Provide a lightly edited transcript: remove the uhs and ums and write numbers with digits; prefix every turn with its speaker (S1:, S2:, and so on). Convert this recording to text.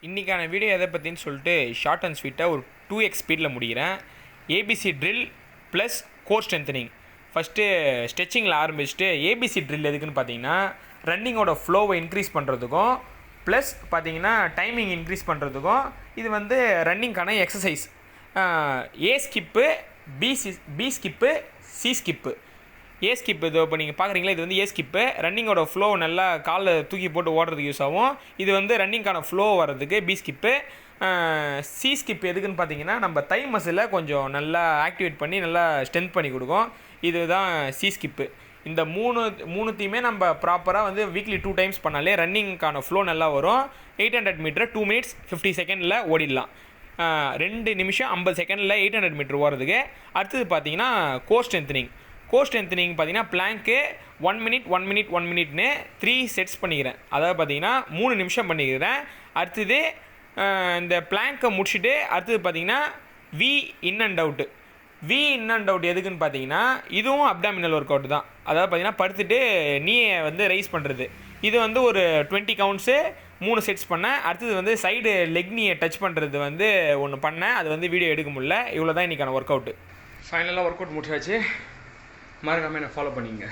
S1: இன்றைக்கான வீடியோ எதை பற்றின்னு சொல்லிட்டு ஷார்ட் அண்ட் ஸ்வீட்டாக ஒரு 2x ஸ்பீடில் முடிகிறேன். ABC drill plus core strengthening. First ஸ்ட்ரெச்சிங்கில் ஆரம்பிச்சுட்டு ஏபிசி ட்ரில் எதுக்குன்னு பார்த்தீங்கன்னா ரன்னிங்கோட ஃப்ளோவை இன்க்ரீஸ் பண்ணுறதுக்கும் ப்ளஸ் பார்த்தீங்கன்னா டைமிங் இன்க்ரீஸ் பண்ணுறதுக்கும் இது வந்து ரன்னிங்கான exercise. A skip, B skip, C skip. A skip இது இப்போ நீங்கள் பார்க்குறீங்களா, இது வந்து ஏ ஸ்கிப்பு. ரன்னிங்கோட ஃப்ளோ நல்லா காலில் தூக்கி போட்டு ஓடுறதுக்கு யூஸ் ஆகும். இது வந்து ரன்னிங்கான ஃப்ளோ வர்றதுக்கு பி ஸ்கிப்பு. சி ஸ்கிப் எதுக்குன்னு பார்த்தீங்கன்னா நம்ம தை மசிலை கொஞ்சம் நல்லா ஆக்டிவேட் பண்ணி நல்லா ஸ்ட்ரென்த் பண்ணி கொடுக்கும். இதுதான் சி ஸ்கிப்பு. இந்த மூணுத்தையுமே நம்ம ப்ராப்பராக வந்து வீக்லி 2 டைம்ஸ் பண்ணாலே ரன்னிங்கான ஃப்ளோ நல்லா வரும். 800 மீட்டரை 2 minutes 50 செகண்டில் ஓடிடலாம். 2 நிமிஷம் 50 செகண்டில் 800 மீட்டர் ஓடுறதுக்கு. அடுத்தது பார்த்தீங்கன்னா கோர் ஸ்ட்ரென்த்தனிங். கோர் ஸ்ட்ரென்த்தனிங் பார்த்தீங்கன்னா பிளாங்க்கு 1 minute 1 minute 1 minuteனு 3 செட்ஸ் பண்ணிக்கிறேன். அதாவது பார்த்தீங்கன்னா 3 நிமிஷம் பண்ணிக்கிறேன். அடுத்தது இந்த பிளாங்கை முடிச்சுட்டு அடுத்தது பார்த்தீங்கன்னா V in and out. V in and out எதுக்குன்னு பார்த்தீங்கன்னா இதுவும் அப்டாமினல் ஒர்க் அவுட் தான். அதாவது பார்த்தீங்கன்னா படுத்துட்டு நீயை வந்து ரைஸ் பண்ணுறது. இது வந்து ஒரு 20 கவுண்ட்ஸு 3 செட்ஸ் பண்ணேன். அடுத்தது வந்து சைடு லெக் நீயை டச் பண்ணுறது வந்து ஒன்று பண்ணேன். அது வந்து வீடியோ எடுக்க முடியல. இவ்வளோ தான் இன்றைக்கான ஒர்க் அவுட்டு. ஃபைனலாக ஒர்க் அவுட் முடிச்சாச்சு. மறக்காமல் என்ன ஃபாலோ பண்ணிங்க.